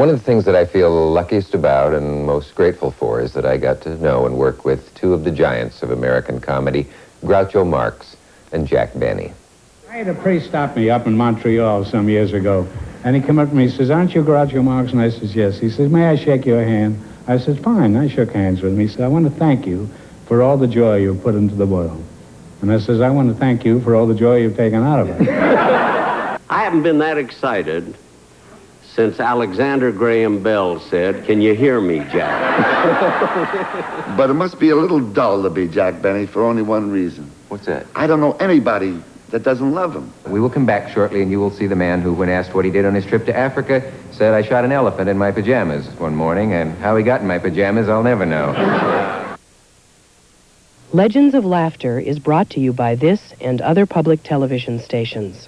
One of the things that I feel luckiest about and most grateful for is that I got to know and work with two of the giants of American comedy, Groucho Marx and Jack Benny. I had a priest stop me up in Montreal some years ago, and he came up to me and says, "Aren't you Groucho Marx?" And I says, "Yes." He says, "May I shake your hand?" I said, "Fine." I shook hands with him. He said, "I want to thank you for all the joy you've put into the world." And I says, "I want to thank you for all the joy you've taken out of it." I haven't been that excited since Alexander Graham Bell said, "Can you hear me, Jack?" But it must be a little dull to be Jack Benny for only one reason. What's that? I don't know anybody that doesn't love him. We will come back shortly, and you will see the man who, when asked what he did on his trip to Africa, said, "I shot an elephant in my pajamas one morning, and how he got in my pajamas, I'll never know." Legends of Laughter is brought to you by this and other public television stations.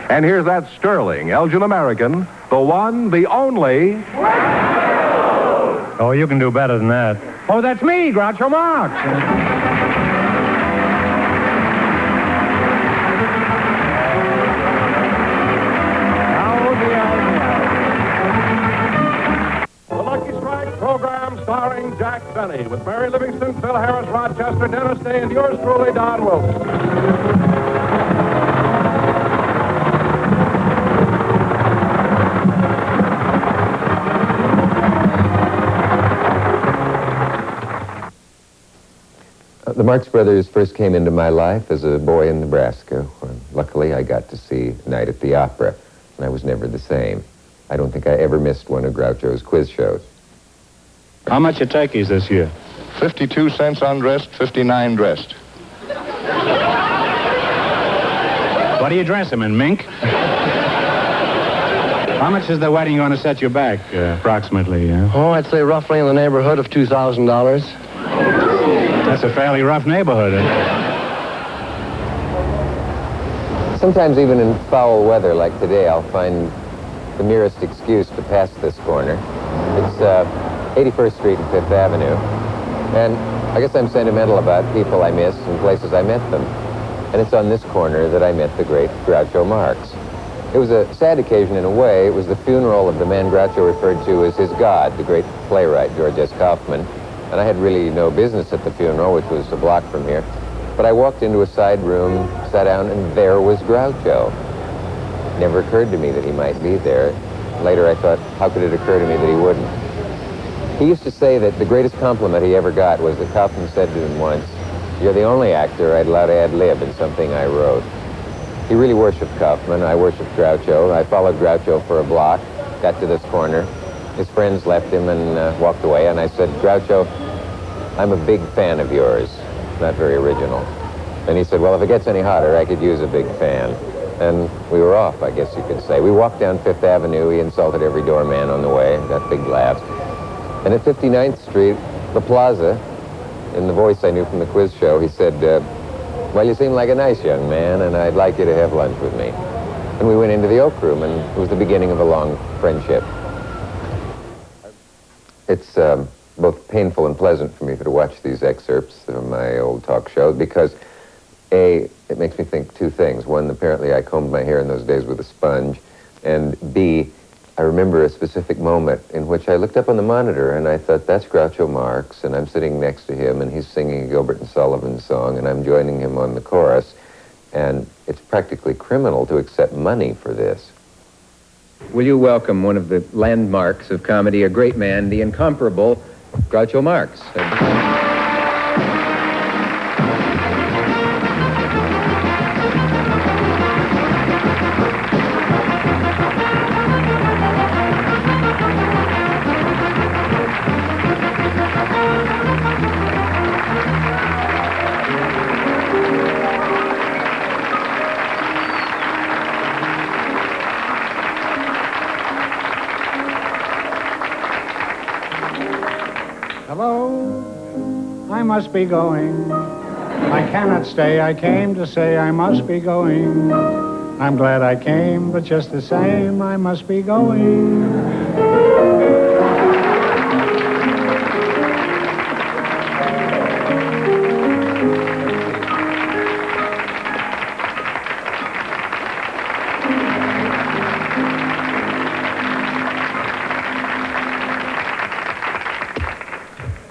And here's that sterling Elgin American, the one, the only... Oh, you can do better than that. Oh, that's me, Groucho Marx. The Lucky Strike program starring Jack Benny with Mary Livingston, Phil Harris, Rochester, Dennis Day, and yours truly, Don Wilson. The Marx Brothers first came into my life as a boy in Nebraska, when luckily I got to see Night at the Opera, and I was never the same. I don't think I ever missed one of Groucho's quiz shows. How much are turkeys this year? 52 cents undressed, 59 dressed. What do you dress them in, mink? How much is the wedding going to set you back, approximately? Oh, I'd say roughly in the neighborhood of $2,000. That's a fairly rough neighborhood. Sometimes even in foul weather like today, I'll find the merest excuse to pass this corner. It's 81st Street and 5th Avenue. And I guess I'm sentimental about people I miss and places I met them. And it's on this corner that I met the great Groucho Marx. It was a sad occasion in a way. It was the funeral of the man Groucho referred to as his god, the great playwright George S. Kaufman. And I had really no business at the funeral, which was a block from here. But I walked into a side room, sat down, and there was Groucho. It never occurred to me that he might be there. Later I thought, how could it occur to me that he wouldn't? He used to say that the greatest compliment he ever got was that Kaufman said to him once, "You're the only actor I'd allow to ad-lib in something I wrote." He really worshipped Kaufman. I worshipped Groucho. I followed Groucho for a block, got to this corner. His friends left him and walked away, and I said, "Groucho, I'm a big fan of yours." Not very original. And he said, "Well, if it gets any hotter, I could use a big fan." And we were off, I guess you could say. We walked down 5th Avenue. He insulted every doorman on the way, got big laughs. And at 59th Street, the Plaza, in the voice I knew from the quiz show, he said, "Well, you seem like a nice young man, and I'd like you to have lunch with me." And we went into the Oak Room, and it was the beginning of a long friendship. It's both painful and pleasant for me to watch these excerpts of my old talk show because, A, it makes me think two things. One, apparently I combed my hair in those days with a sponge, and B, I remember a specific moment in which I looked up on the monitor and I thought, that's Groucho Marx, and I'm sitting next to him and he's singing a Gilbert and Sullivan song and I'm joining him on the chorus, and it's practically criminal to accept money for this. Will you welcome one of the landmarks of comedy, a great man, the incomparable Groucho Marx. Hello, I must be going. I cannot stay. I came to say I must be going. I'm glad I came, but just the same, I must be going.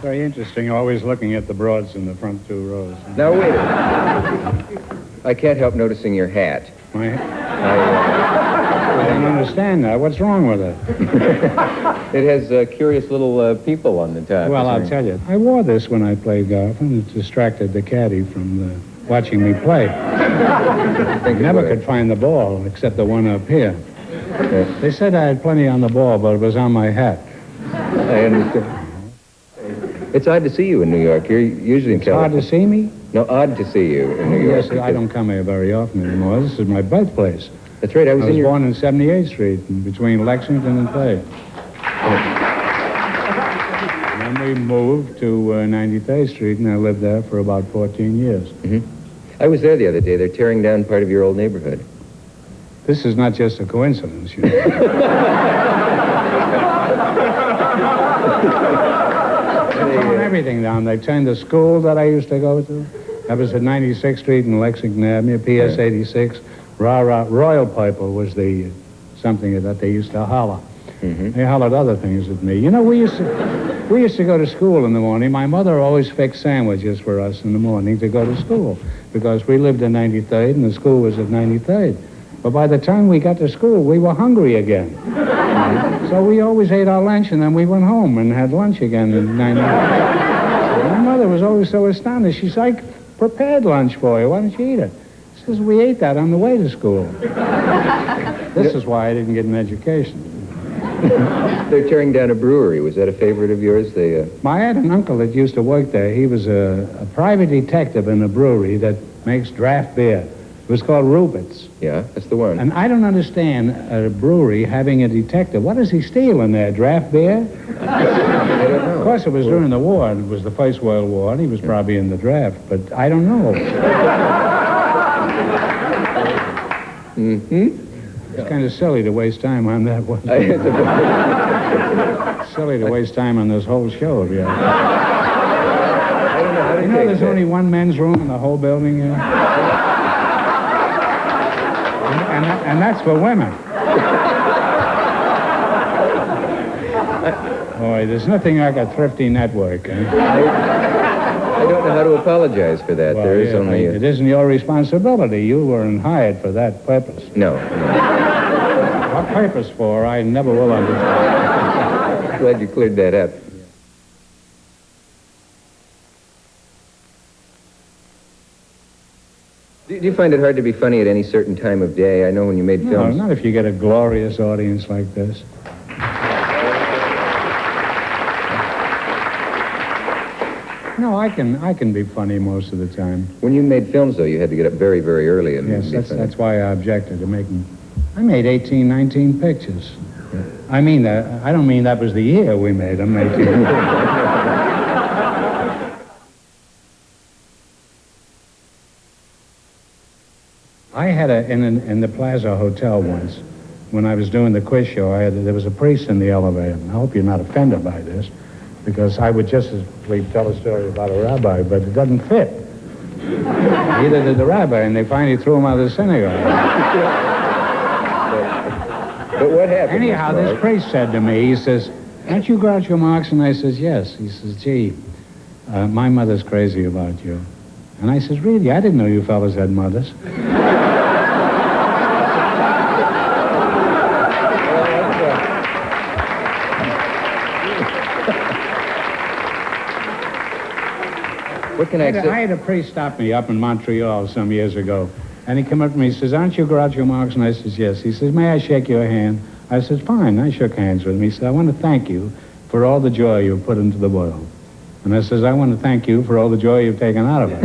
Very interesting, always looking at the broads in the front 2 rows. Now, wait a minute. I can't help noticing your hat. I don't understand that. What's wrong with it? It has curious little people on the top. Well, I'll tell you. I wore this when I played golf, and it distracted the caddy from watching me play. I never could find the ball, except the one up here. They said I had plenty on the ball, but it was on my hat. I understand. It's odd to see you in New York. You're usually in California. Hard to see me? No, odd to see you in New York. Yes, I don't come here very often anymore. This is my birthplace. That's right. I was born in 78th Street, between Lexington and Third. And then we moved to 93rd Street, and I lived there for about 14 years. Mm-hmm. I was there the other day. They're tearing down part of your old neighborhood. This is not just a coincidence, you know. Everything down. They turned the school that I used to go to. That was at 96th Street and Lexington Avenue, PS 86. Royal Piper was the something that they used to holler. Mm-hmm. They hollered other things at me. You know, we used to go to school in the morning. My mother always fixed sandwiches for us in the morning to go to school because we lived in 93rd and the school was at 93rd. But by the time we got to school, we were hungry again. So we always ate our lunch, and then we went home and had lunch again in 93rd. My mother was always so astonished. She said, I prepared lunch for you. Why don't you eat it? She says, we ate that on the way to school. This is why I didn't get an education. They're tearing down a brewery. Was that a favorite of yours? I had an uncle that used to work there. He was a private detective in a brewery that makes draft beer. It was called Rupert's. Yeah, that's the one. And I don't understand a brewery having a detective. What does he steal in there? Draft beer? I don't know. Of course, it was during the war. It was the First World War, and he was probably in the draft. But I don't know. Mm-hmm. It's kind of silly to waste time on that one. Silly to waste time on this whole show. Yeah. I don't know how to You know, there's only one men's room in the whole building here. And that's for women. Boy, there's nothing like a thrifty network. Eh? I don't know how to apologize for that. Well, there is only it isn't your responsibility. You weren't hired for that purpose. No. What purpose for, I never will understand. Glad you cleared that up. Do you find it hard to be funny at any certain time of day? I know when you made films... No, not if you get a glorious audience like this. No, I can be funny most of the time. When you made films, though, you had to get up very, very early and yes, be funny. That's why I objected to making... I made 18, 19 pictures. Yeah. I mean that. I don't mean that was the year we made them. 18. I had in the Plaza Hotel once, when I was doing the quiz show, there was a priest in the elevator. I hope you're not offended by this, because I would just as lief tell a story about a rabbi, but it doesn't fit. Neither did the rabbi, and they finally threw him out of the synagogue. But what happened? Anyhow, this priest said to me, he says, aren't you Groucho Marx? And I says, yes. He says, gee, my mother's crazy about you. And I says, really? I didn't know you fellas had mothers. What can I say? I had a priest stop me up in Montreal some years ago. And he came up to me and says, aren't you Groucho Marx? And I says, yes. He says, may I shake your hand? I says, fine. I shook hands with him. He said, I want to thank you for all the joy you've put into the world. And I says, I want to thank you for all the joy you've taken out of it.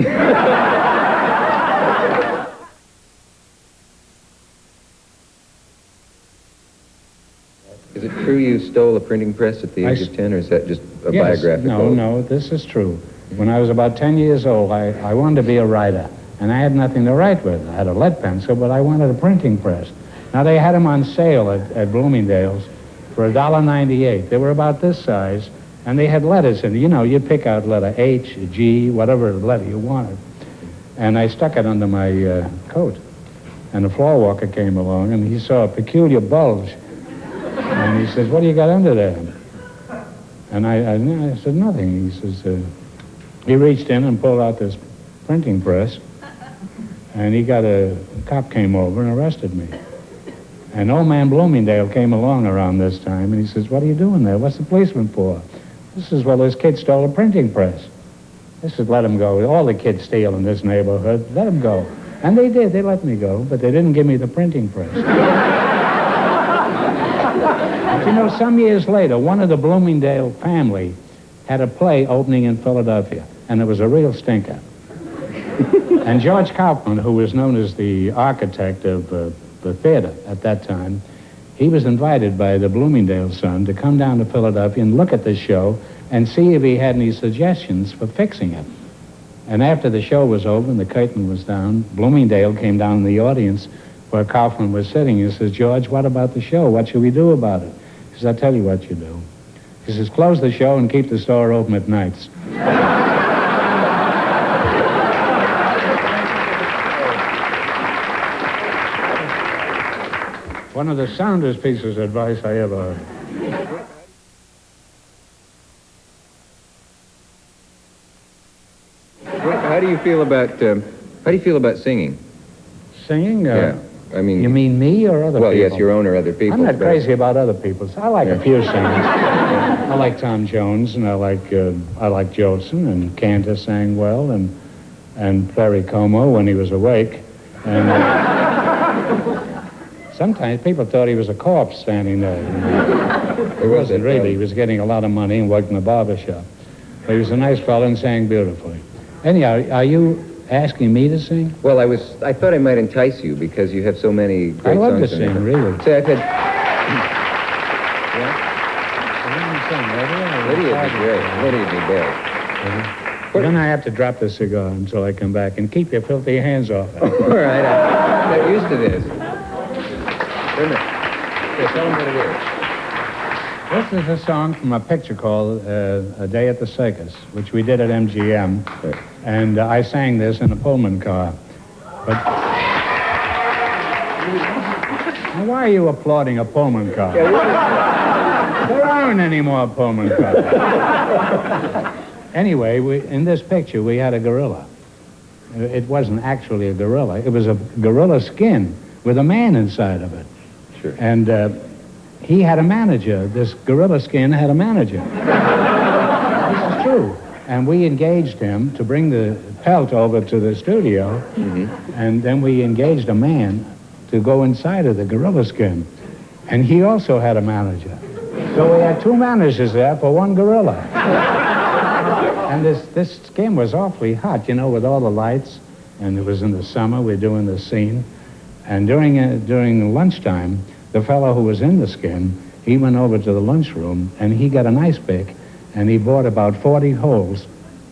Is it true you stole a printing press at the age of 10, or is that just a biographical? No, this is true. When I was about 10 years old, I wanted to be a writer, and I had nothing to write with. I had a lead pencil, but I wanted a printing press. Now, they had them on sale at Bloomingdale's for $1.98. They were about this size, and they had letters in it. You know, you'd pick out letter H, G, whatever letter you wanted. And I stuck it under my coat. And the floor walker came along, and he saw a peculiar bulge. And he says, what do you got under there? And I said, nothing. He says, he reached in and pulled out this printing press, and a cop came over and arrested me. And old man Bloomingdale came along around this time, and he says, what are you doing there? What's the policeman for? This is, well, this kid stole a printing press. I said, let him go. All the kids steal in this neighborhood. Let him go. And they did. They let me go, but they didn't give me the printing press. But you know, some years later, one of the Bloomingdale family had a play opening in Philadelphia, and it was a real stinker. And George Kaufman, who was known as the architect of the theater at that time, he was invited by the Bloomingdale son to come down to Philadelphia and look at this show and see if he had any suggestions for fixing it. And after the show was over and the curtain was down, Bloomingdale came down in the audience where Kaufman was sitting. He says, George, what about the show? What should we do about it? He says, I'll tell you what you do. He says, close the show and keep the store open at nights. One of the soundest pieces of advice I ever heard. How do you feel about singing? Singing? Yeah. I mean, you mean me or other people? Well, yes, your own or other people. I'm not crazy about other people's. I like a few singers. I like Tom Jones, and I like Jolson, and Cantor sang well, and Perry Como when he was awake. And sometimes people thought he was a corpse standing there. He wasn't really. He was getting a lot of money and worked in the barber shop. But he was a nice fellow and sang beautifully. Anyhow, are you asking me to sing? Well, I thought I might entice you because you have so many great songs. I love to sing, really. Say, I've had... Yeah? Lydia'd be great. Lydia'd be great. Then I have to drop the cigar until I come back, and keep your filthy hands off it. All right, I'm not used to this. Wait a minute. Okay, tell them what it is. This is a song from a picture called A Day at the Circus, which we did at MGM. Right. And I sang this in a Pullman car. But now, why are you applauding a Pullman car? There aren't any more Pullman cars. Anyway, in this picture, we had a gorilla. It wasn't actually a gorilla. It was a gorilla skin with a man inside of it. Sure. And he had a manager. This gorilla skin had a manager. This is true. And we engaged him to bring the pelt over to the studio, and then we engaged a man to go inside of the gorilla skin. And he also had a manager. So we had two managers there for one gorilla. And this skin was awfully hot, you know, with all the lights. And it was in the summer, we're doing this scene. And during lunchtime, the fellow who was in the skin, he went over to the lunchroom, and he got an ice pick, and he bored about 40 holes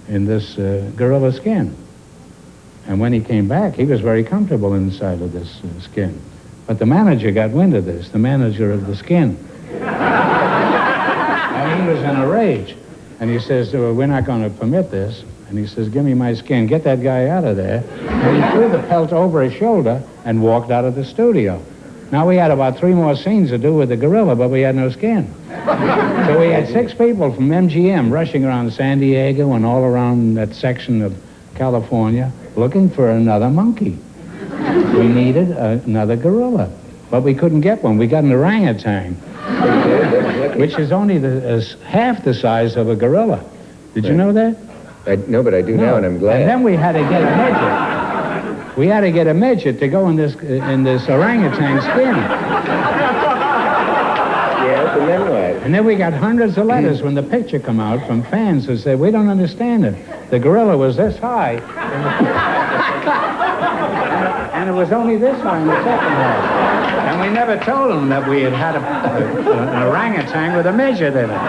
in this gorilla skin. And when he came back, he was very comfortable inside of this skin. But the manager got wind of this, the manager of the skin. And he was in a rage. And he says, we're not going to permit this. And he says, give me my skin, get that guy out of there. And he threw the pelt over his shoulder and walked out of the studio. Now, we had about 3 more scenes to do with the gorilla, but we had no skin. So we had 6 people from MGM rushing around San Diego and all around that section of California looking for another monkey. We needed another gorilla, but we couldn't get one. We got an orangutan, which is only half the size of a gorilla. Did you know that? No, but I do now, and I'm glad. And then we had to get a midget. We had to get a midget to go in this orangutan skin. Yes, and then what? And then we got hundreds of letters when the picture come out from fans who said, we don't understand it. The gorilla was this high, and it was only this high in the second half. And we never told them that we had an orangutan with a midget in it.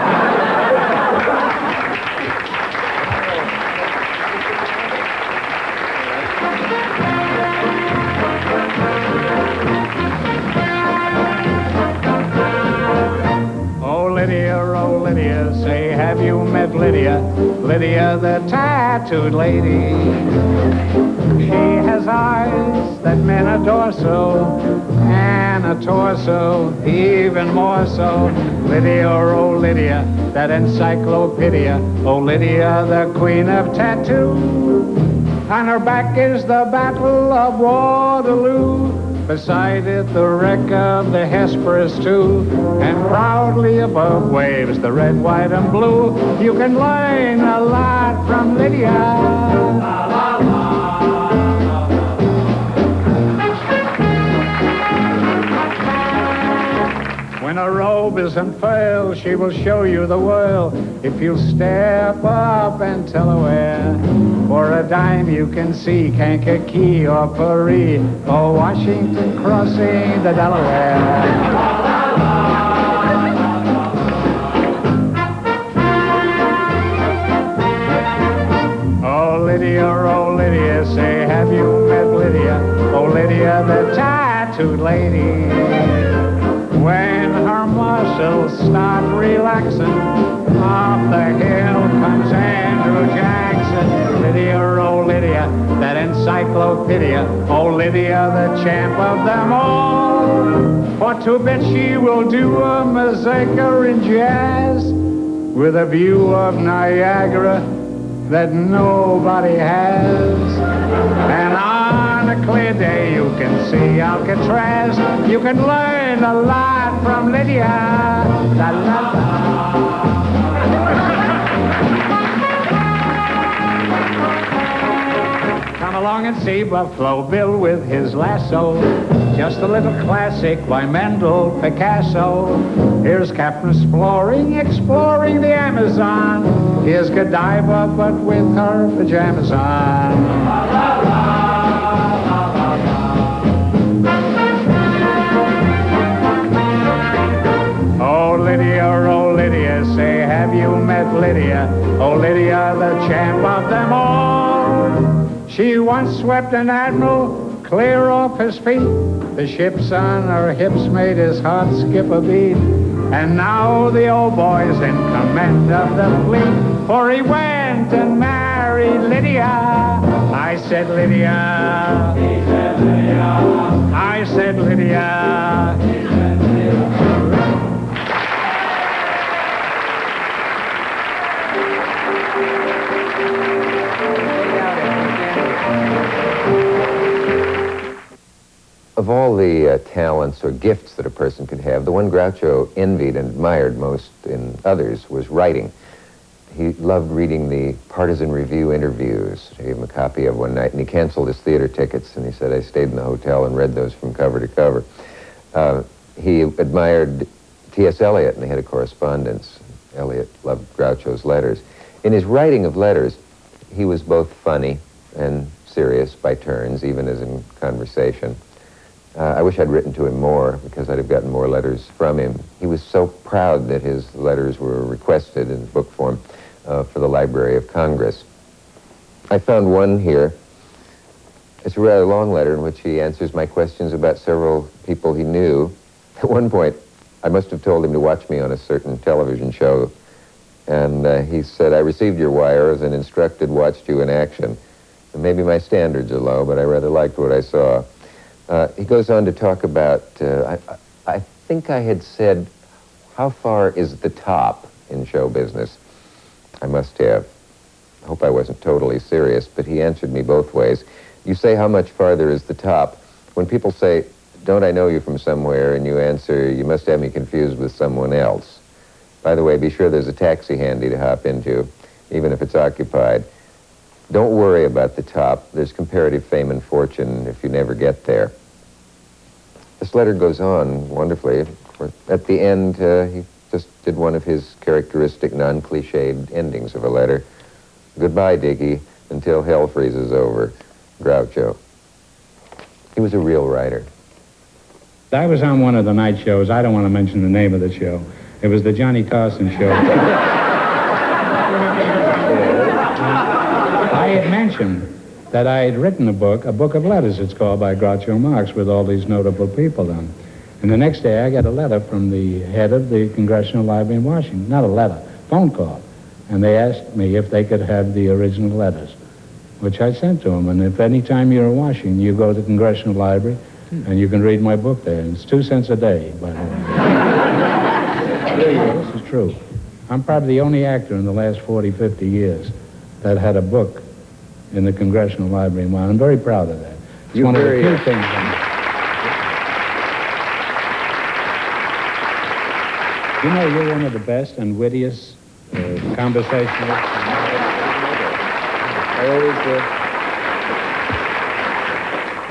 Lydia, oh Lydia, say, have you met Lydia? Lydia, the tattooed lady. She has eyes that men adore so, and a torso even more so. Lydia, oh Lydia, that encyclopedia. Oh Lydia, the queen of tattoo. On her back is the Battle of Waterloo. Beside it, the wreck of the Hesperus, too. And proudly above waves the red, white, and blue. You can learn a lot from Lydia. La, la, la. When a robe is unfurled, she will show you the world. If you step up and tell her where. For a dime you can see Kankakee or Paris or Washington crossing the Delaware. Oh Lydia, say, have you met Lydia? Oh Lydia, the tattooed lady. When her muscles start relaxing, off the hill comes Andrew Jackson. Lydia, oh Lydia, that encyclopedia. Oh Lydia, the champ of them all. For to bet she will do a mazurka in jazz with a view of Niagara that nobody has. And on a clear day you can see Alcatraz. You can learn a lot from Lydia. La, la, la. Come along and see Buffalo Bill with his lasso. Just a little classic by Mendel Picasso. Here's Captain exploring the Amazon. Here's Godiva, but with her pajamas on. La, la, la. Oh Lydia, say, have you met Lydia? Oh Lydia, the champ of them all. She once swept an admiral clear off his feet. The ships on her hips made his heart skip a beat. And now the old boy's in command of the fleet. For he went and married Lydia. I said Lydia. He said Lydia. I said Lydia. He said Lydia. Of all the talents or gifts that a person could have, the one Groucho envied and admired most in others was writing. He loved reading the Partisan Review interviews. I gave him a copy of one night, and he canceled his theater tickets, and he said, I stayed in the hotel and read those from cover to cover. He admired T.S. Eliot, and they had a correspondence. Eliot loved Groucho's letters. In his writing of letters, he was both funny and serious by turns, even as in conversation. I wish I'd written to him more, because I'd have gotten more letters from him. He was so proud that his letters were requested in book form for the Library of Congress. I found one here. It's a rather long letter in which he answers my questions about several people he knew. At one point, I must have told him to watch me on a certain television show, and he said, I received your wires and instructed, watched you in action. And maybe my standards are low, but I rather liked what I saw. He goes on to talk about, I think I had said, how far is the top in show business? I must have. I hope I wasn't totally serious, but he answered me both ways. You say, how much farther is the top? When people say, don't I know you from somewhere, and you answer, you must have me confused with someone else. By the way, be sure there's a taxi handy to hop into, even if it's occupied. Don't worry about the top. There's comparative fame and fortune if you never get there. This letter goes on wonderfully. At the end, he just did one of his characteristic non-cliched endings of a letter. Goodbye, Dickie, until hell freezes over. Groucho. He was a real writer. I was on one of the night shows. I don't want to mention the name of the show. It was the Johnny Carson show. I had mentioned that I had written a book of letters, it's called, by Groucho Marx, with all these notable people on. And the next day I got a letter from the head of the Congressional Library in Washington. Not a letter, phone call. And they asked me if they could have the original letters, which I sent to them. And if any time you're in Washington, you go to the Congressional Library, and you can read my book there. And it's 2 cents a day, by the way. This is true. I'm probably the only actor in the last 40, 50 years that had a book in the Congressional Library. Well, I'm very proud of that. It's one of the few things. You know, you're one of the best and wittiest conversationalists. I always,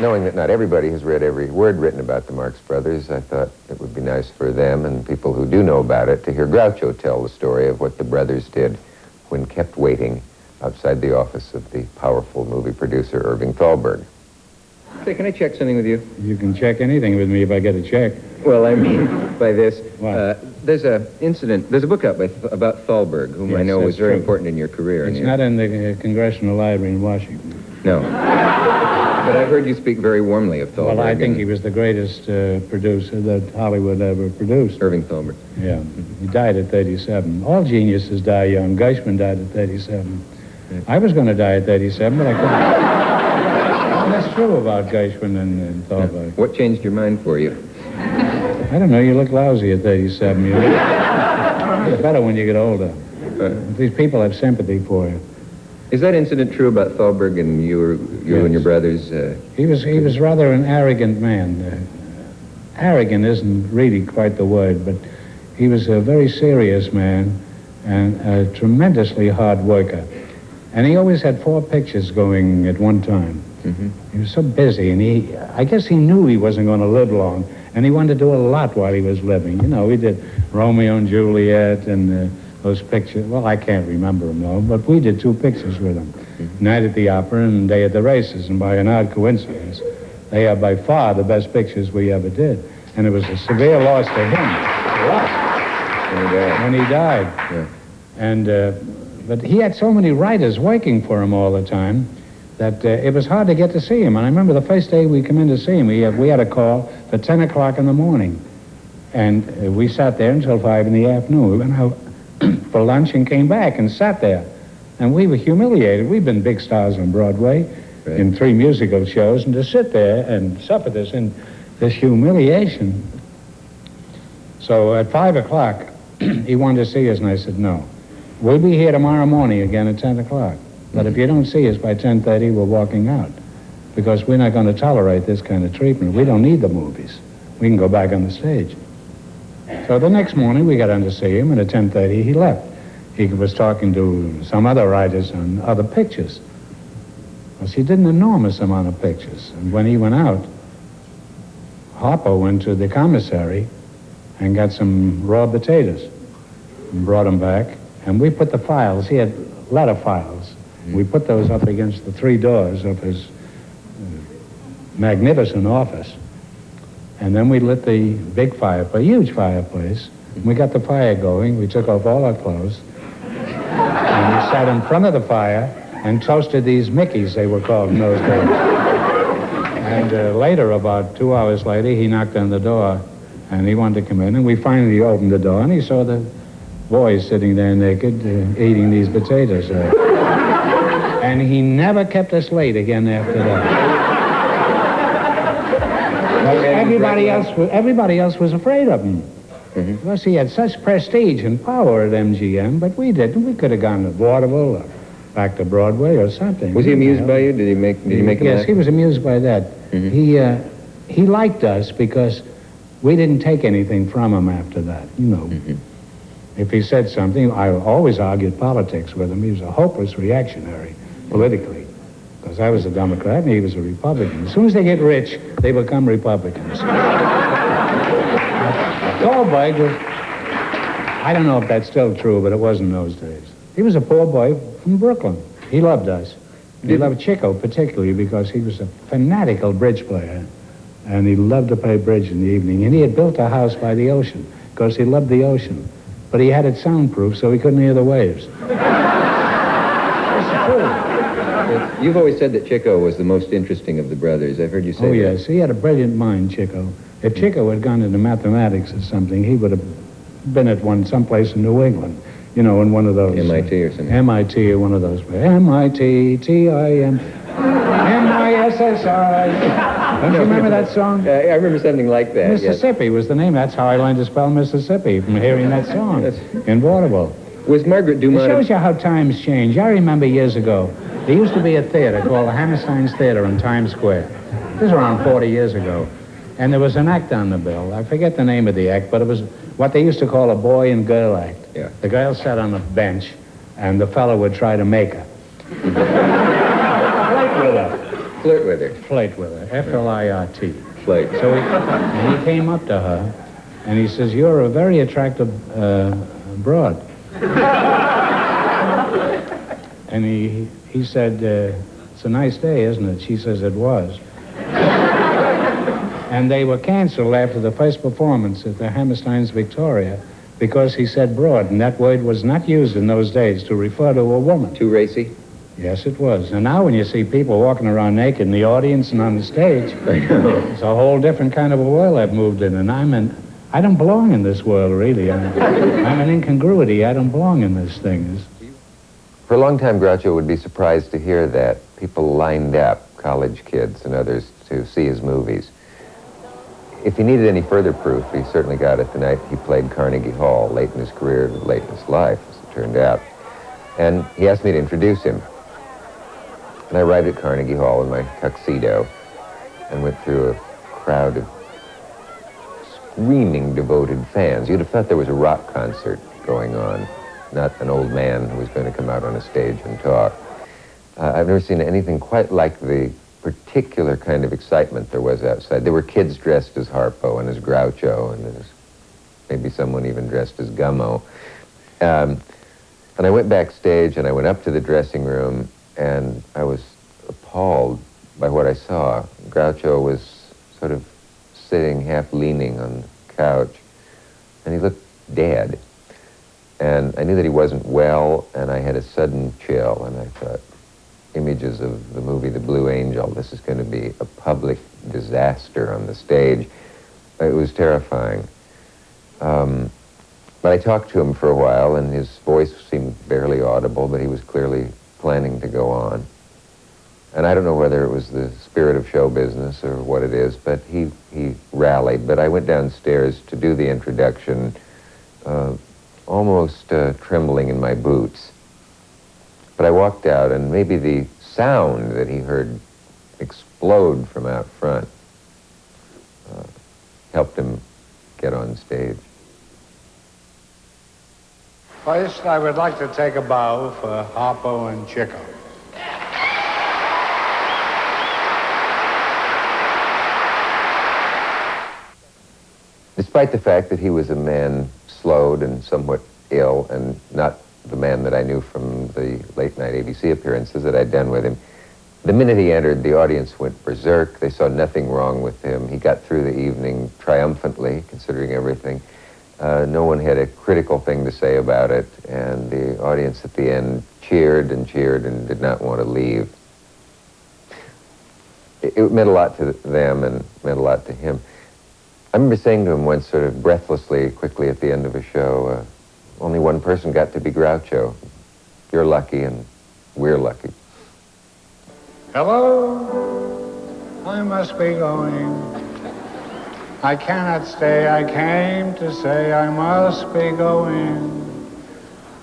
knowing that not everybody has read every word written about the Marx Brothers, I thought it would be nice for them and people who do know about it to hear Groucho tell the story of what the brothers did when kept waiting outside the office of the powerful movie producer Irving Thalberg. Say, can I check something with you? You can check anything with me if I get a check. Well, I mean by this, What? there's a book out about Thalberg, whom Yes, I know was that's very true. important in your career. It's not in the Congressional Library in Washington. No. But I've heard you speak very warmly of Thalberg. Well, I think he was the greatest producer that Hollywood ever produced. Irving Thalberg. Yeah. He died at 37. All geniuses die young. Gershwin died at 37. I was going to die at 37, but I couldn't. Well, that's true about Gershwin and Thalberg. What changed your mind for you? I don't know. You look lousy at 37. You look better when you get older. These people have sympathy for you. Is that incident true about Thalberg and you and your brothers? He was rather an arrogant man. Arrogant isn't really quite the word, but he was a very serious man and a tremendously hard worker. And he always had 4 pictures going at one time. Mm-hmm. He was so busy, and I guess he knew he wasn't going to live long, and he wanted to do a lot while he was living. You know, we did Romeo and Juliet and those pictures. Well, I can't remember them, though, but we did 2 pictures with him. Mm-hmm. Night at the Opera and Day at the Races, and by an odd coincidence, they are by far the best pictures we ever did. And it was a severe loss to him. When he died. Yeah. And, but he had so many writers working for him all the time that it was hard to get to see him. And I remember the first day we come in to see him, we had a call for 10 o'clock in the morning. And we sat there until 5 in the afternoon. We went out for lunch and came back and sat there. And we were humiliated. We've been big stars on Broadway in 3 musical shows, and to sit there and suffer this humiliation. So at 5 o'clock, he wanted to see us, and I said, no. We'll be here tomorrow morning again at 10 o'clock. But if you don't see us by 10:30, we're walking out. Because we're not going to tolerate this kind of treatment. We don't need the movies. We can go back on the stage. So the next morning, we got in to see him, and at 10:30, he left. He was talking to some other writers on other pictures. Because he did an enormous amount of pictures. And when he went out, Harper went to the commissary and got some raw potatoes and brought them back. And we put the files, he had letter files. We put those up against the 3 doors of his magnificent office. And then we lit the big fireplace, huge fireplace. And we got the fire going. We took off all our clothes. And we sat in front of the fire and toasted these Mickeys, they were called in those days. And later, about 2 hours later, he knocked on the door. And he wanted to come in. And we finally opened the door. And he saw the boys sitting there naked, eating these potatoes. And he never kept us late again after that. Everybody else was afraid of him. Mm-hmm. Because he had such prestige and power at MGM, but we didn't. We could have gone to vaudeville or back to Broadway or something. Was he amused by you? Did he make him laugh? Yes, he was amused by that. Mm-hmm. He liked us because we didn't take anything from him after that, you know. Mm-hmm. If he said something, I always argued politics with him. He was a hopeless reactionary politically, because I was a Democrat and he was a Republican. As soon as they get rich, they become Republicans. Thalberg was, I don't know if that's still true, but it was in those days. He was a poor boy from Brooklyn. He loved us. He loved Chico particularly because he was a fanatical bridge player, and he loved to play bridge in the evening. And he had built a house by the ocean because he loved the ocean. But he had it soundproof so he couldn't hear the waves. That's true. You've always said that Chico was the most interesting of the brothers. I've heard you say that. Oh, yes. He had a brilliant mind, Chico. If Chico had gone into mathematics or something, he would have been at someplace in New England, you know, in one of those. MIT or something. MIT or one of those. MIT, TIM, MISSI. Don't you remember that song? I remember something like that. Mississippi was the name. That's how I learned to spell Mississippi, from hearing that song in vaudeville. Was Margaret It Dumont... shows you how times change. I remember years ago, there used to be a theater called the Hammerstein's Theater in Times Square. This was around 40 years ago. And there was an act on the bill. I forget the name of the act, but it was what they used to call a boy and girl act. Yeah. The girl sat on the bench, and the fellow would try to make her. Flirt with her. Flirt with her. F-L-I-R-T. Flirt. So he came up to her, and he says, "You're a very attractive broad." And he said, "It's a nice day, isn't it?" She says, "It was." And they were canceled after the first performance at the Hammerstein's Victoria because he said broad, and that word was not used in those days to refer to a woman. Too racy? Yes, it was. And now when you see people walking around naked in the audience and on the stage, it's a whole different kind of a world I've moved in, and I don't belong in this world, really. I'm an incongruity. I don't belong in this thing. For a long time, Groucho would be surprised to hear that people lined up, college kids and others, to see his movies. If he needed any further proof, he certainly got it the night he played Carnegie Hall, late in his career, late in his life, as it turned out. And he asked me to introduce him. And I arrived at Carnegie Hall in my tuxedo and went through a crowd of screaming, devoted fans. You'd have thought there was a rock concert going on, not an old man who was going to come out on a stage and talk. I've never seen anything quite like the particular kind of excitement there was outside. There were kids dressed as Harpo and as Groucho and as maybe someone even dressed as Gummo. And I went backstage and I went up to the dressing room and I was appalled by what I saw. Groucho was sort of sitting half leaning on the couch and he looked dead. And I knew that he wasn't well and I had a sudden chill and I thought, images of the movie The Blue Angel. This is going to be a public disaster on the stage. It was terrifying. But I talked to him for a while, and his voice seemed barely audible, but he was clearly planning to go on. And I don't know whether it was the spirit of show business or what it is, but he rallied. But I went downstairs to do the introduction, almost trembling in my boots. But I walked out, and maybe the sound that he heard explode from out front helped him get on stage. First, I would like to take a bow for Harpo and Chico. Despite the fact that he was a man slowed and somewhat ill and not the man that I knew from the late-night ABC appearances that I'd done with him, the minute he entered, the audience went berserk. They saw nothing wrong with him. He got through the evening triumphantly, considering everything. No one had a critical thing to say about it, and the audience at the end cheered and did not want to leave. It meant a lot to them and meant a lot to him. I remember saying to him once, sort of breathlessly, quickly at the end of a show, only one person got to be Groucho. You're lucky and we're lucky. Hello, I must be going. I cannot stay, I came to say I must be going.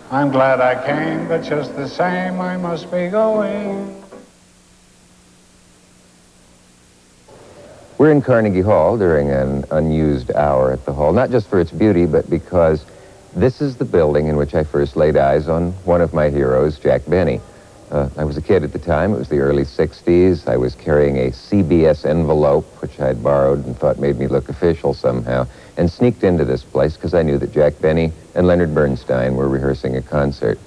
I'm glad I came, but just the same I must be going. We're in Carnegie Hall during an unused hour at the hall, not just for its beauty, but because this is the building in which I first laid eyes on one of my heroes, Jack Benny. I was a kid at the time. It was the early 60s. I was carrying a CBS envelope, which I had borrowed and thought made me look official somehow, and sneaked into this place because I knew that Jack Benny and Leonard Bernstein were rehearsing a concert.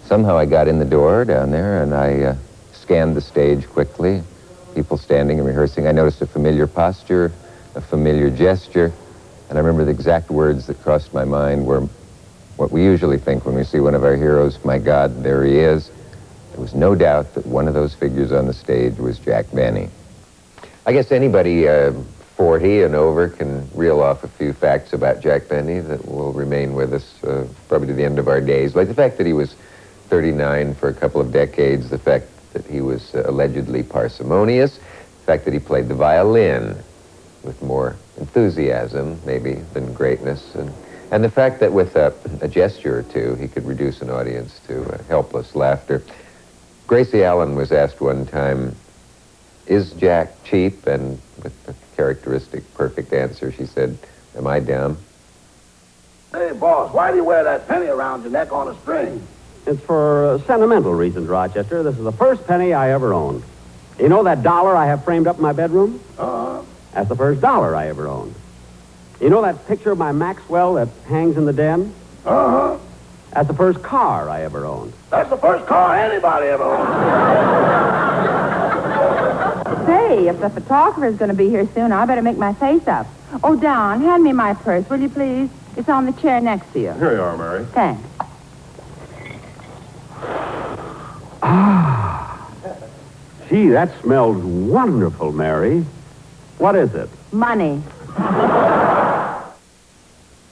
Somehow I got in the door down there, and I scanned the stage quickly. People standing and rehearsing. I noticed a familiar posture, a familiar gesture, and I remember the exact words that crossed my mind were what we usually think when we see one of our heroes, my God, there he is. There was no doubt that one of those figures on the stage was Jack Benny. I guess anybody 40 and over can reel off a few facts about Jack Benny that will remain with us probably to the end of our days. Like the fact that he was 39 for a couple of decades, the fact that he was allegedly parsimonious, the fact that he played the violin with more enthusiasm, maybe, than greatness, and the fact that with a gesture or two, he could reduce an audience to helpless laughter. Gracie Allen was asked one time, "Is Jack cheap?" And with the characteristic perfect answer, she said, "Am I dumb?" Hey, boss, why do you wear that penny around your neck on a string? It's for sentimental reasons, Rochester. This is the first penny I ever owned. You know that dollar I have framed up in my bedroom? That's the first dollar I ever owned. You know that picture of my Maxwell that hangs in the den? That's the first car I ever owned. That's the first car anybody ever owned. Say, if the photographer's going to be here soon, I better make my face up. Oh, Don, hand me my purse, will you please? It's on the chair next to you. Here you are, Mary. Thanks. Gee, that smells wonderful, Mary. What is it? Money.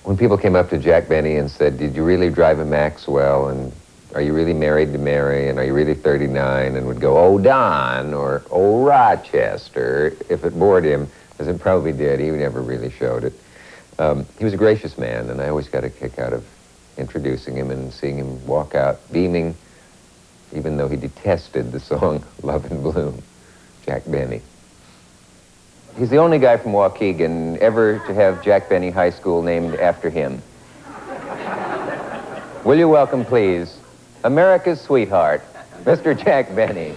When people came up to Jack Benny and said, "Did you really drive a Maxwell?" and "Are you really married to Mary?" and "Are you really 39?" and would go, "Oh, Don," or "Oh, Rochester," if it bored him, as it probably did, he never really showed it. He was a gracious man, and I always got a kick out of introducing him and seeing him walk out beaming, even though he detested the song Love in Bloom. Jack Benny. He's the only guy from Waukegan ever to have Jack Benny High School named after him. Will you welcome, please, America's sweetheart, Mr. Jack Benny.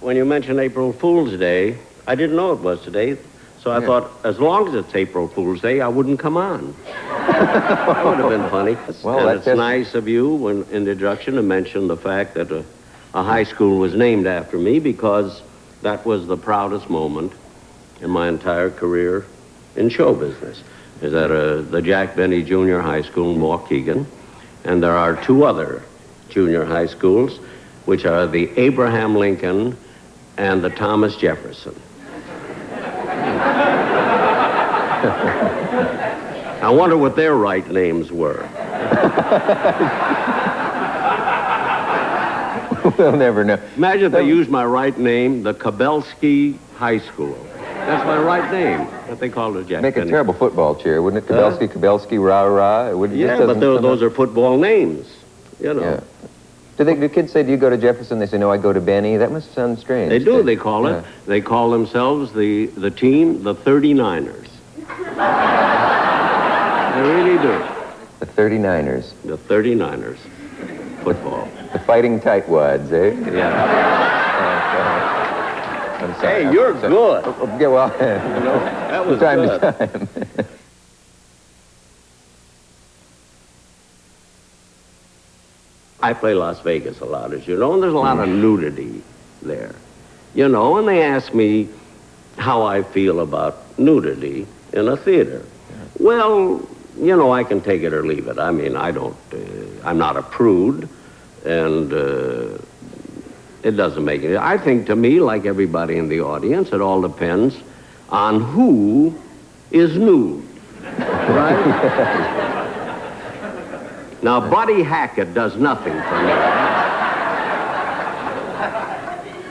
When you mentioned April Fool's Day, I didn't know it was today, so I thought, as long as it's April Fool's Day, I wouldn't come on. That would have been funny. Well, and it's nice of you, in the introduction, to mention the fact that a high school was named after me, because that was the proudest moment in my entire career in show business, is that the Jack Benny Junior High School in Waukegan, and there are two other junior high schools, which are the Abraham Lincoln and the Thomas Jefferson. I wonder what their right names were. We'll never know. Imagine if they used my right name, the Kabelski High School. That's my right name, but they called it Jack Make Benny. a terrible football cheer, wouldn't it? Kabelski, rah-rah. It wouldn't, yeah, but those are football names, you know. Yeah. Do kids say, "Do you go to Jefferson?" They say, "No, I go to Benny." That must sound strange. They do. They call it. They call themselves the team, the 39ers. They really do. The 39ers. The 39ers. Football. The Fighting Tightwads, eh? Yeah. I'm sorry. Hey, you're good. Yeah, well, that was time good. to time. I play Las Vegas a lot, as you know, and there's a lot of nudity there. You know, and they ask me how I feel about nudity in a theater. Well, you know, I can take it or leave it. I mean, I'm not a prude, and it doesn't make it. I think, to me, like everybody in the audience, it all depends on who is nude, right? Now, Buddy Hackett does nothing for me.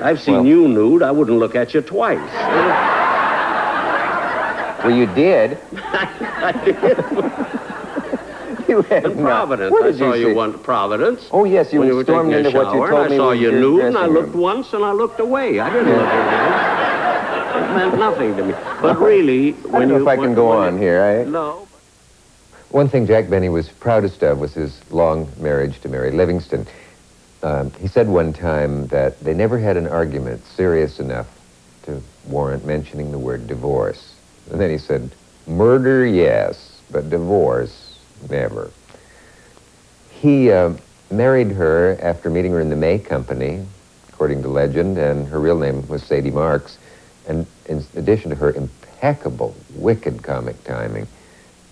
I've seen you nude. I wouldn't look at you twice. Well, you did. I did. You had In Providence. What I did saw you you see? once, Providence. Oh, yes, you when were stormed taking a into what you shower, told and me I saw was you your nude, and I dressing looked room. once, and I looked away. I didn't look at you. It meant nothing to me. But really, I don't know if I can go on here, eh? No. One thing Jack Benny was proudest of was his long marriage to Mary Livingston. He said one time that they never had an argument serious enough to warrant mentioning the word divorce. And then he said, Murder, yes, but divorce, never. He married her after meeting her in the May Company, according to legend, and her real name was Sadie Marx. And in addition to her impeccable, wicked comic timing,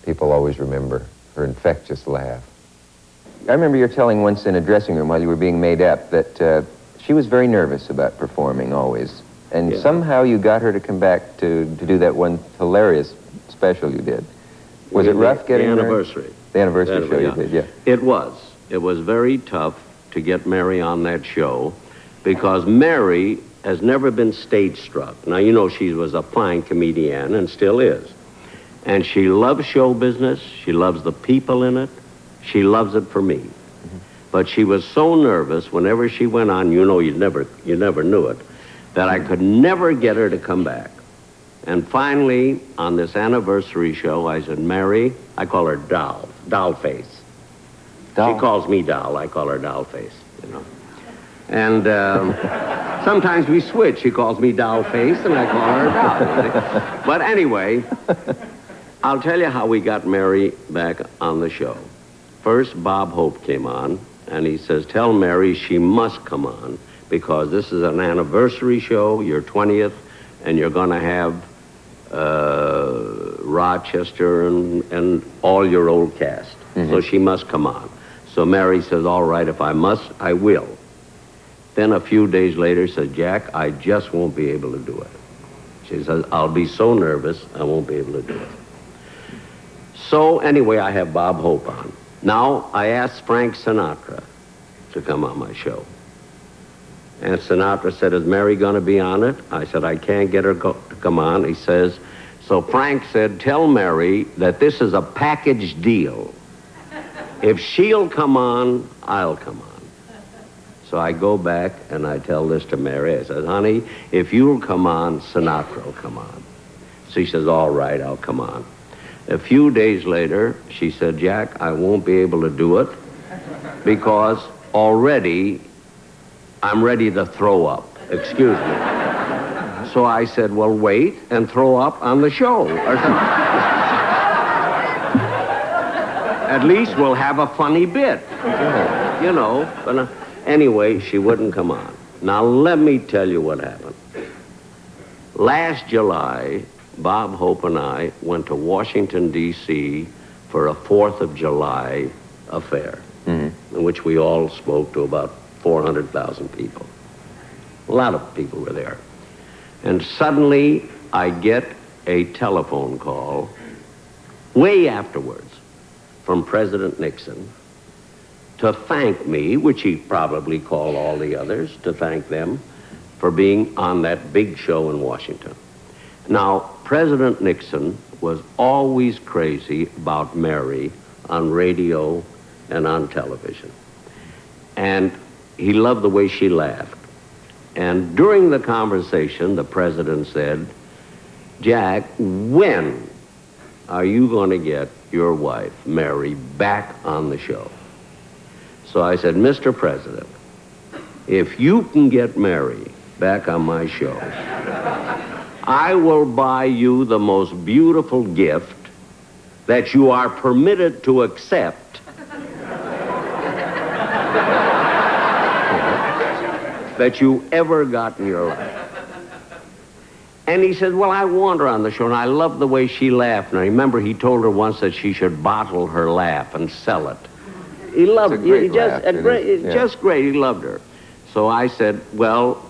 people always remember her infectious laugh. I remember you telling once in a dressing room while you were being made up that she was very nervous about performing always. And somehow you got her to come back to do that one hilarious special you did. Was it rough getting the anniversary? The anniversary show you did, yeah. It was. It was very tough to get Mary on that show because Mary has never been stage struck. Now, you know she was a fine comedian and still is. And she loves show business. She loves the people in it. She loves it for me. But she was so nervous whenever she went on, you know, you never knew it, that I could never get her to come back. And finally, on this anniversary show, I said, Mary, I call her Doll, Doll Face. Doll. She calls me Doll, I call her Doll Face, you know. And sometimes we switch. She calls me Doll Face, and I call her Doll. But anyway, I'll tell you how we got Mary back on the show. First, Bob Hope came on, and he says, tell Mary she must come on, because this is an anniversary show, your 20th, and you're going to have Rochester and all your old cast. So she must come on. So Mary says, all right, if I must, I will. Then a few days later said, Jack, I just won't be able to do it. She says, I'll be so nervous, I won't be able to do it. So anyway, I have Bob Hope on. Now, I asked Frank Sinatra to come on my show. And Sinatra said, is Mary going to be on it? I said, I can't get her to come on. He says, so Frank said, tell Mary that this is a package deal. If she'll come on, I'll come on. So I go back and I tell this to Mary. I said, honey, if you'll come on, Sinatra will come on. So she says, all right, I'll come on. A few days later, she said, Jack, I won't be able to do it because already I'm ready to throw up. Excuse me. So I said, well, wait and throw up on the show. At least we'll have a funny bit. You know. But anyway, she wouldn't come on. Now, let me tell you what happened. Last July, Bob Hope and I went to Washington, D.C. for a 4th of July affair, in which we all spoke to about 400,000 people. A lot of people were there. And suddenly, I get a telephone call way afterwards from President Nixon to thank me, which he probably called all the others, to thank them for being on that big show in Washington. Now, President Nixon was always crazy about Mary on radio and on television. And he loved the way she laughed. And during the conversation, the president said, Jack, when are you going to get your wife, Mary, back on the show? So I said, Mr. President, if you can get Mary back on my show, I will buy you the most beautiful gift that you are permitted to accept that you ever got in your life. And he said, well, I want her on the show, and I love the way she laughed. And I remember he told her once that she should bottle her laugh and sell it. He loved it. Just great. He loved her. So I said, well,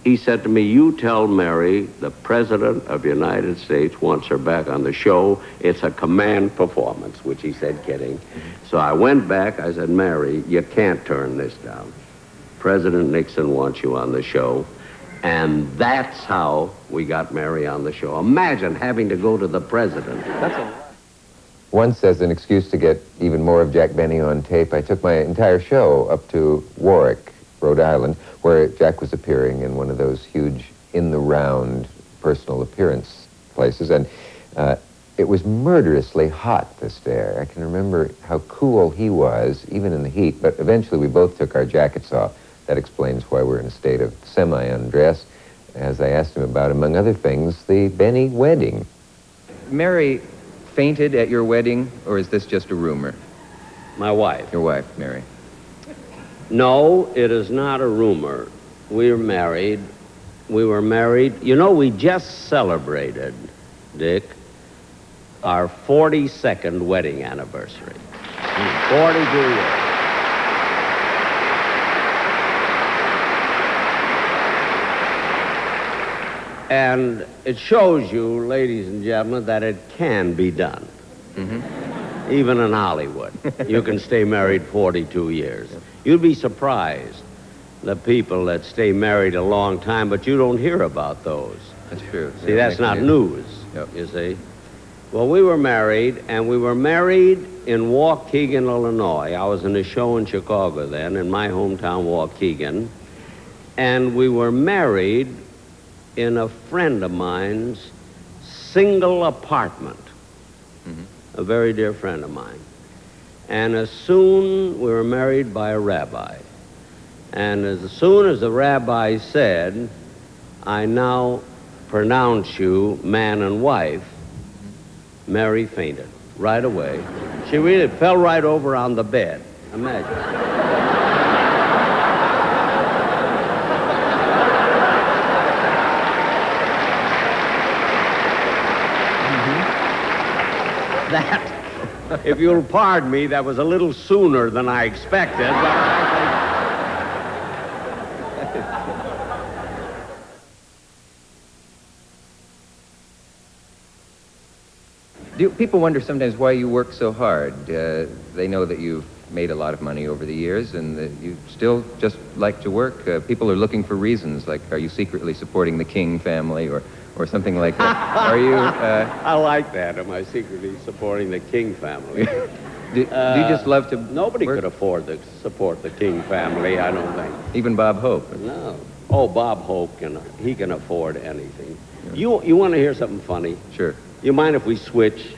he said to me, you tell Mary the President of the United States wants her back on the show. It's a command performance, which he said kidding. So I went back. I said, Mary, you can't turn this down. President Nixon wants you on the show. And that's how we got Mary on the show. Imagine having to go to the president. Once, as an excuse to get even more of Jack Benny on tape, I took my entire show up to Warwick, Rhode Island, where Jack was appearing in one of those huge in-the-round personal appearance places. And it was murderously hot this day. I can remember how cool he was, even in the heat. But eventually we both took our jackets off. That explains why we're in a state of semi-undress, as I asked him about, among other things, the Benny wedding. Mary fainted at your wedding, or is this just a rumor? My wife. Your wife, Mary. No, it is not a rumor. We were married. You know, we just celebrated, Dick, our 42nd wedding anniversary. 42 years. And it shows you, ladies and gentlemen, that it can be done. Mm-hmm. Even in Hollywood. You can stay married 42 years. You'd be surprised, the people that stay married a long time, but you don't hear about those. That's true. See, that's not news, you see. Well, we were married, and we were married in Waukegan, Illinois. I was in a show in Chicago then, in my hometown, Waukegan. And we were married in a friend of mine's single apartment. Mm-hmm. A very dear friend of mine. And as soon, we were married by a rabbi. And as soon as the rabbi said, I now pronounce you man and wife, Mary fainted right away. She really fell right over on the bed. Imagine. That, if you'll pardon me, that was a little sooner than I expected. Do people wonder sometimes why you work so hard? They know that you've made a lot of money over the years and that you still just like to work. People are looking for reasons, like are you secretly supporting the King family or something like that? Are you... I like that. Am I secretly supporting the King family? do you just love to Nobody work? could afford to support the King family, I don't think. Even Bob Hope? No. Oh, Bob Hope, he can afford anything. Yeah. You want to hear something funny? Sure. You mind if we switch?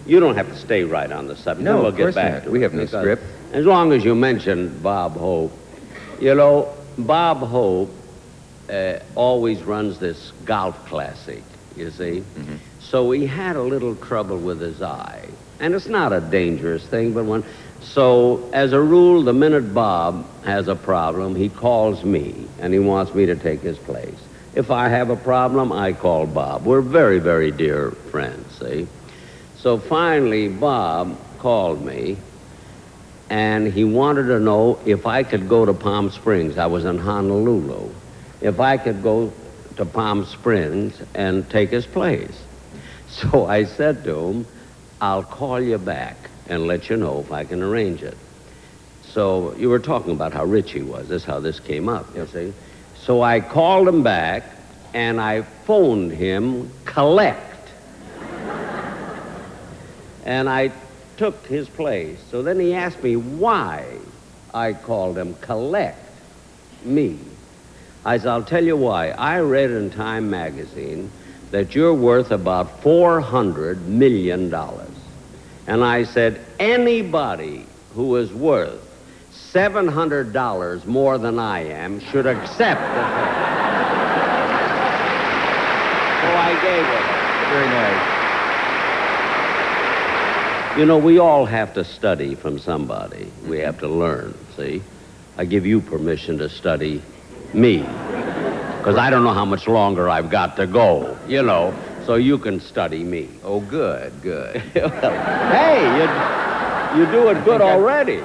You don't have to stay right on the subject. No, then we'll of course get back not. to We it, have no script. As long as you mention Bob Hope. You know, Bob Hope always runs this golf classic, you see. Mm-hmm. So he had a little trouble with his eye. And it's not a dangerous thing, but so as a rule, the minute Bob has a problem, he calls me, and he wants me to take his place. If I have a problem, I call Bob. We're very, very dear friends, see. So finally, Bob called me, and he wanted to know if I could go to Palm Springs. I was in Honolulu. If I could go to Palm Springs and take his place. So I said to him, I'll call you back and let you know if I can arrange it. So you were talking about how rich he was. That's how this came up, you see. So I called him back, and I phoned him collect. And I took his place. So then he asked me why I called him collect me. I said, I'll tell you why. I read in Time magazine that you're worth about $400 million. And I said, anybody who is worth $700 more than I am should accept the thing. So I gave it. Very nice. You know, we all have to study from somebody. We have to learn, see? I give you permission to study me, because I don't know how much longer I've got to go, you know, so you can study me. Oh, good. Hey, you do it good already.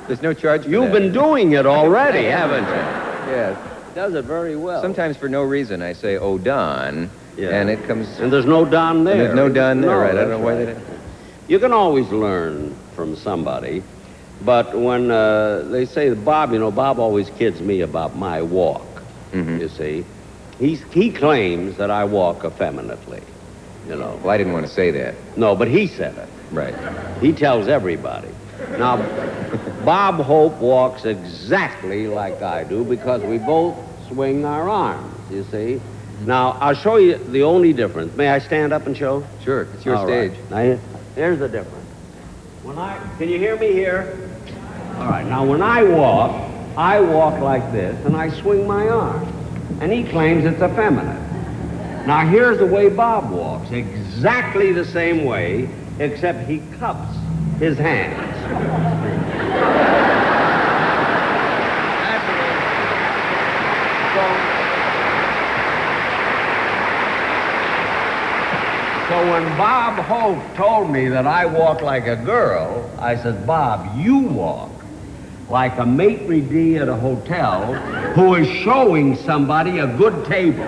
There's no charge for You've that. been doing it already, haven't you? Yes. Does it very well. Sometimes for no reason I say, oh, Don, and it comes... And there's no Don there. And there's no Don there, right? I don't know why right. they did. You can always learn from somebody, but when they say, Bob, you know, Bob always kids me about my walk, you see. He claims that I walk effeminately, you know. Well, I didn't want to say that. No, but he said it. Right. He tells everybody. Now, Bob Hope walks exactly like I do because we both swing our arms, you see. Now, I'll show you the only difference. May I stand up and show? Sure, it's your All stage. Right. Now, here's the difference. Can you hear me here? All right, now when I walk like this, and I swing my arm. And he claims it's effeminate. Now, here's the way Bob walks, exactly the same way, except he cups his hands. So when Bob Hope told me that I walk like a girl, I said, Bob, you walk like a maitre d' at a hotel who is showing somebody a good table,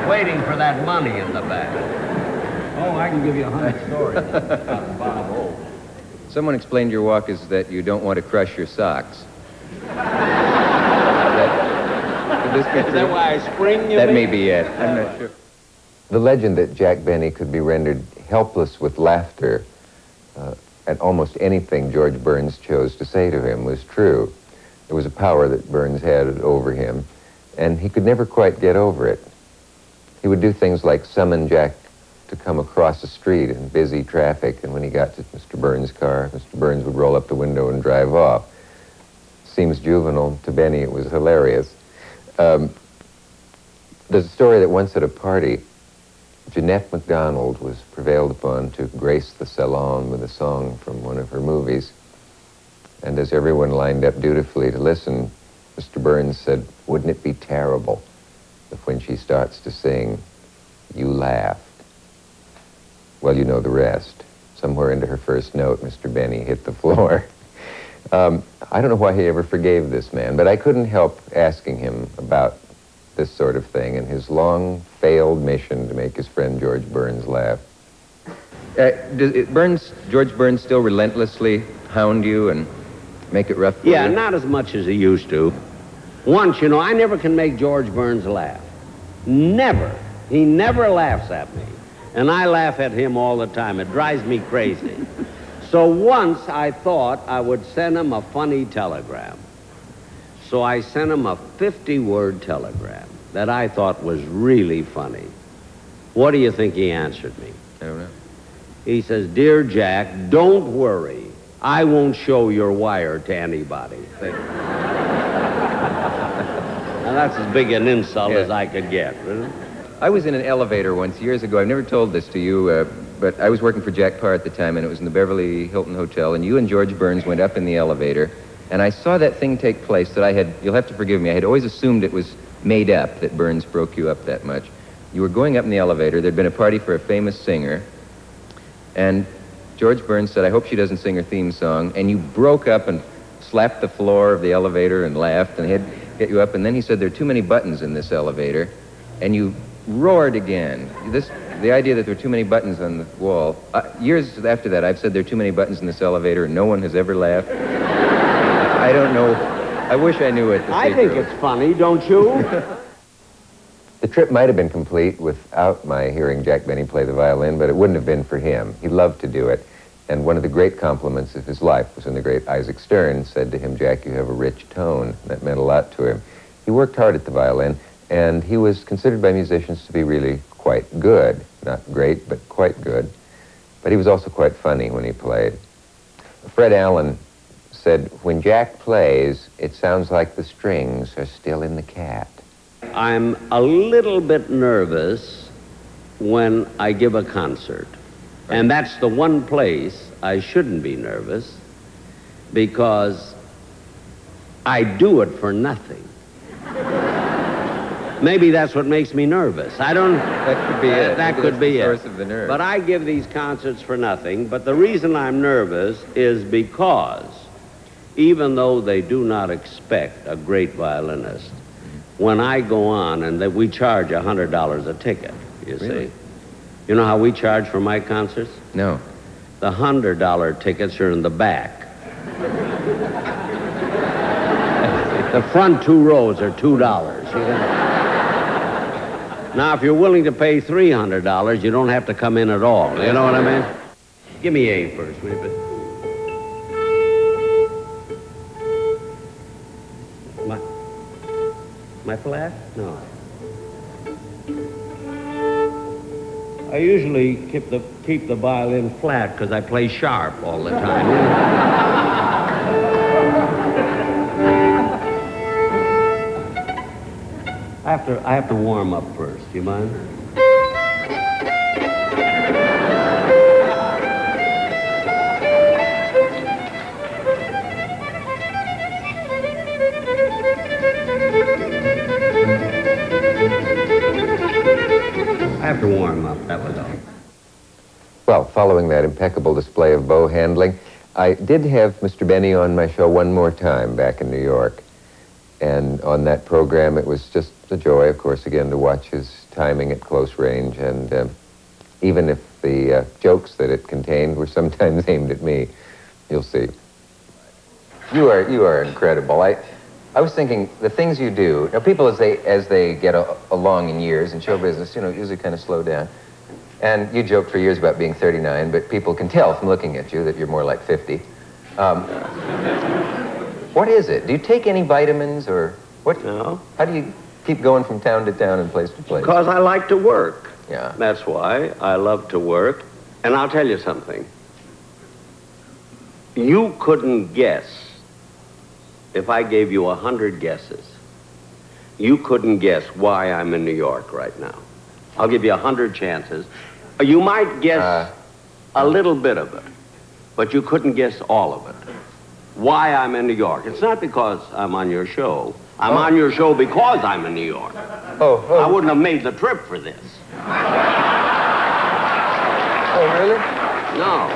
waiting for that money in the back. Oh, I can give you 100 stories about Bob Hope. Someone explained your walk is that you don't want to crush your socks. Is that why I spring you? That may be it. I'm not sure. The legend that Jack Benny could be rendered helpless with laughter at almost anything George Burns chose to say to him was true. There was a power that Burns had over him, and he could never quite get over it. He would do things like summon Jack to come across the street in busy traffic, and when he got to Mr. Burns' car, Mr. Burns would roll up the window and drive off. Seems juvenile. To Benny, it was hilarious. There's a story that once at a party, Jeanette MacDonald was prevailed upon to grace the salon with a song from one of her movies. And as everyone lined up dutifully to listen, Mr. Burns said, wouldn't it be terrible if when she starts to sing, you laughed? Well, you know the rest. Somewhere into her first note, Mr. Benny hit the floor. I don't know why he ever forgave this man, but I couldn't help asking him about this sort of thing and his long failed mission to make his friend George Burns laugh. Does George Burns still relentlessly hound you and make it rough for Yeah, you? not as much as he used to. Once, you know, I never can make George Burns laugh. Never. He never laughs at me. And I laugh at him all the time. It drives me crazy. So once I thought I would send him a funny telegram. So I sent him a 50-word telegram that I thought was really funny. What do you think he answered me? I don't know. He says, Dear Jack, don't worry. I won't show your wire to anybody. Now, that's as big an insult as I could get. Really? I was in an elevator once, years ago. I've never told this to you, but I was working for Jack Parr at the time, and it was in the Beverly Hilton Hotel, and you and George Burns went up in the elevator, and I saw that thing take place that I had, you'll have to forgive me, I had always assumed it was made up, that Burns broke you up that much. You were going up in the elevator, there'd been a party for a famous singer, and George Burns said, I hope she doesn't sing her theme song, and you broke up and slapped the floor of the elevator and laughed, and he had to get you up, and then he said, there are too many buttons in this elevator, and you roared again. The idea that there are too many buttons on the wall, years after that, I've said there are too many buttons in this elevator, and no one has ever laughed. I don't know. I wish I knew it. I think it's funny, don't you? The trip might have been complete without my hearing Jack Benny play the violin, but it wouldn't have been for him. He loved to do it. And one of the great compliments of his life was when the great Isaac Stern said to him, Jack, you have a rich tone. That meant a lot to him. He worked hard at the violin, and he was considered by musicians to be really quite good. Not great, but quite good. But he was also quite funny when he played. Fred Allen said, when Jack plays, it sounds like the strings are still in the cat. I'm a little bit nervous when I give a concert. And that's the one place I shouldn't be nervous, because I do it for nothing. Maybe that's what makes me nervous. I don't... That could be it. That could be it. Source of the nerve. But I give these concerts for nothing. But the reason I'm nervous is because even though they do not expect a great violinist, when I go on, and that we charge $100 a ticket, you Really? see. You know how we charge for my concerts? No. The $100 tickets are in the back. The front 2 rows are $2. You know? Now, if you're willing to pay $300, you don't have to come in at all. You know what I mean? Give me A first, will you? My flat? No. I usually keep the violin flat because I play sharp all the time. I have to warm up first. Do you mind? to warm up, that was all. Well, following that impeccable display of bow handling, I did have Mr. Benny on my show one more time back in New York. And on that program, it was just a joy, of course, again, to watch his timing at close range. And even if the jokes that it contained were sometimes aimed at me, you'll see. You are incredible. I was thinking, the things you do, now people as they get along in years in show business, usually kind of slow down. And you joked for years about being 39, but people can tell from looking at you that you're more like 50. What is it? Do you take any vitamins or what? No. How do you keep going from town to town and place to place? Because I like to work. Yeah. That's why I love to work. And I'll tell you something. You couldn't guess, if I gave you 100 guesses, you couldn't guess why I'm in New York right now. I'll give you 100 chances. You might guess a little bit of it, but you couldn't guess all of it. Why I'm in New York. It's not because I'm on your show. I'm on your show because I'm in New York. I wouldn't have made the trip for this. Oh, really? No.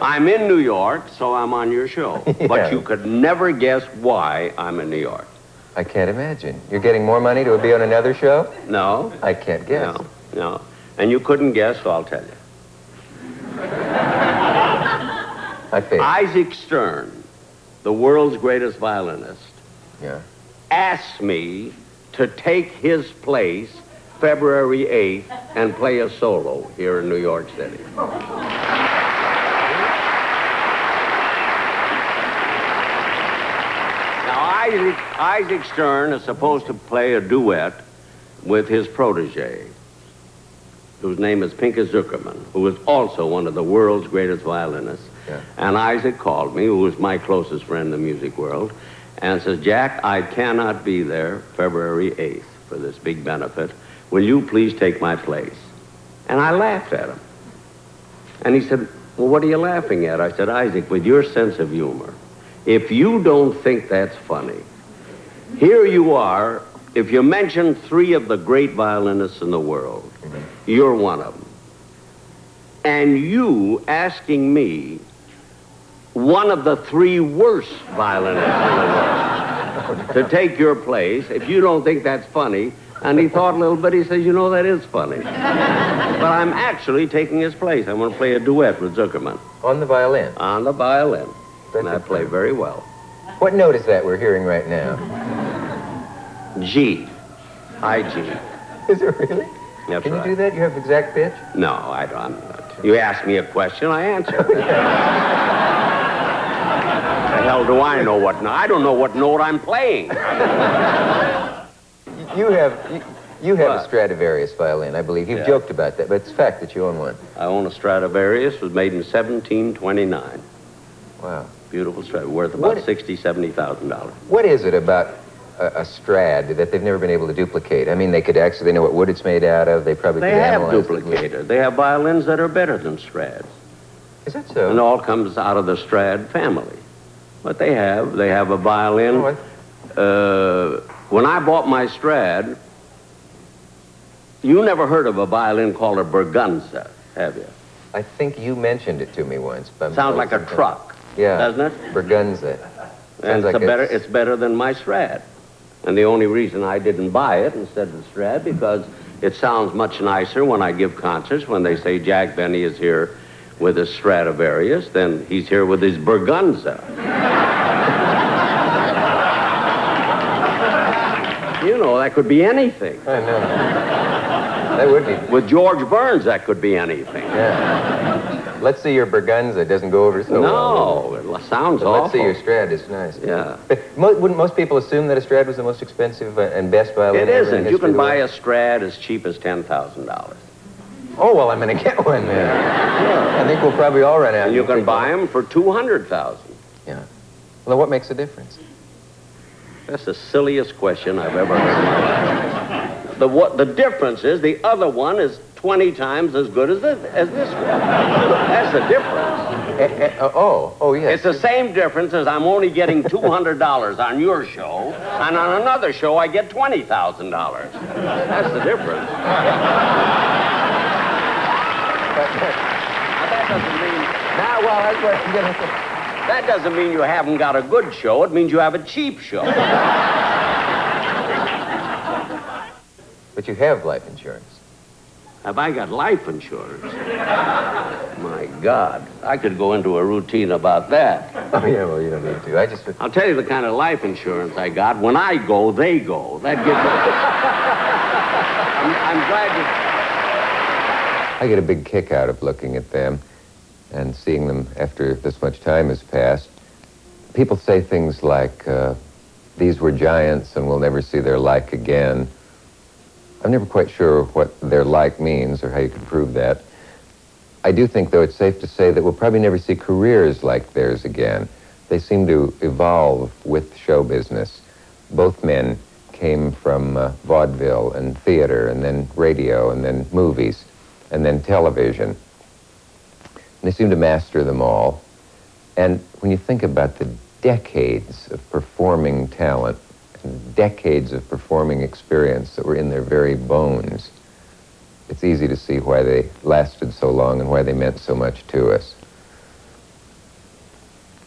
I'm in New York, so I'm on your show. Yeah. But you could never guess why I'm in New York. I can't imagine. You're getting more money to be on another show? No. I can't guess. No. And you couldn't guess, so I'll tell you. Isaac Stern, the world's greatest violinist, asked me to take his place February 8th and play a solo here in New York City. Now, Isaac Stern is supposed to play a duet with his protege, whose name is Pinka Zuckerman, who is also one of the world's greatest violinists. Yeah. And Isaac called me, who was my closest friend in the music world, and says, Jack, I cannot be there February 8th for this big benefit. Will you please take my place? And I laughed at him. And he said, well, what are you laughing at? I said, Isaac, with your sense of humor, if you don't think that's funny, here you are, if you mention 3 of the great violinists in the world, you're one of them. And you asking me, one of the 3 worst violinists in the world, to take your place, if you don't think that's funny, and he thought a little bit, he says, you know, that is funny. But I'm actually taking his place. I'm going to play a duet with Zuckerman. On the violin? On the violin. And I play very well. What note is that we're hearing right now? G. High G. Is it really? That's Can right. you do that? You have exact pitch? No, I don't. I'm not. You ask me a question, I answer. The hell do I know what note? I don't know what note I'm playing. You have a Stradivarius violin, I believe. You've joked about that, but it's fact that you own one. I own a Stradivarius. It was made in 1729. Wow. Beautiful Stradivarius, worth about $60,000, $70,000. What is it about a Strad that they've never been able to duplicate? I mean, they know what wood it's made out of. They probably They have duplicated. They have violins that are better than Strads. Is that so? And all comes out of the Strad family. But they have a violin. When I bought my Strad, you never heard of a violin called a Berganza, have you? I think you mentioned it to me once. Sounds like a truck. Yeah. Doesn't it? Berganza. And it's better than my Strad. And the only reason I didn't buy it instead of the Strad, because it sounds much nicer when I give concerts, when they say Jack Benny is here with his Stradivarius, then he's here with his Berganza. You know, that could be anything. I know. That would be. With George Burns, that could be anything. Yeah. Let's see your Berganza. It doesn't go over so well. No, it sounds but awful. Let's see your Strad. It's nice. Yeah. But wouldn't most people assume that a Strad was the most expensive and best violin? It isn't. You can buy a Strad as cheap as $10,000. Oh, well, I'm going to get one then. Yeah. I think we'll probably all run out. And you can buy them for $200,000. Yeah. Well, what makes the difference? That's the silliest question I've ever heard in my life. The difference is the other one is 20 times as good as this one. That's the difference. Oh, yes. It's the same difference as I'm only getting $200 on your show, and on another show I get $20,000. That's the difference. that doesn't mean... Now, well, that's what I'm going to say. That doesn't mean you haven't got a good show. It means you have a cheap show. But you have life insurance. Have I got life insurance? My God. I could go into a routine about that. Oh, yeah, well, you don't need to. I'll tell you the kind of life insurance I got. When I go, they go. That gives me... I'm glad you... I get a big kick out of looking at them and seeing them after this much time has passed. People say things like, these were giants and we'll never see their like again. I'm never quite sure what their like means or how you can prove that. I do think, though, it's safe to say that we'll probably never see careers like theirs again. They seem to evolve with show business. Both men came from vaudeville and theater and then radio and then movies and then television. And they seem to master them all. And when you think about the decades of performing talent and decades of performing experience that were in their very bones, it's easy to see why they lasted so long and why they meant so much to us.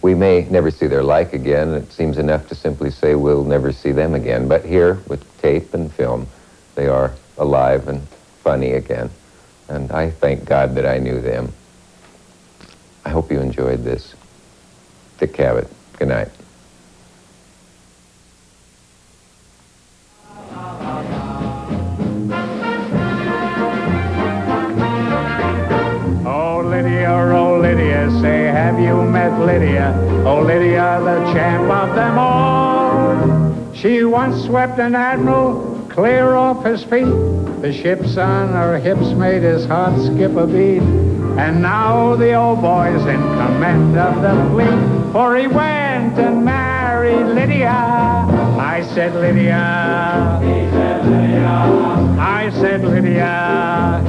We may never see their like again. It seems enough to simply say we'll never see them again. But here, with tape and film, they are alive and funny again. And I thank God that I knew them. I hope you enjoyed this. Dick Cavett. Good night. Oh, Lydia, say, have you met Lydia? Oh, Lydia, the champ of them all. She once swept an admiral clear off his feet. The ships on her hips made his heart skip a beat. And now the old boy's in command of the fleet, for he went and married Lydia. I said Lydia. He said Lydia. I said Lydia.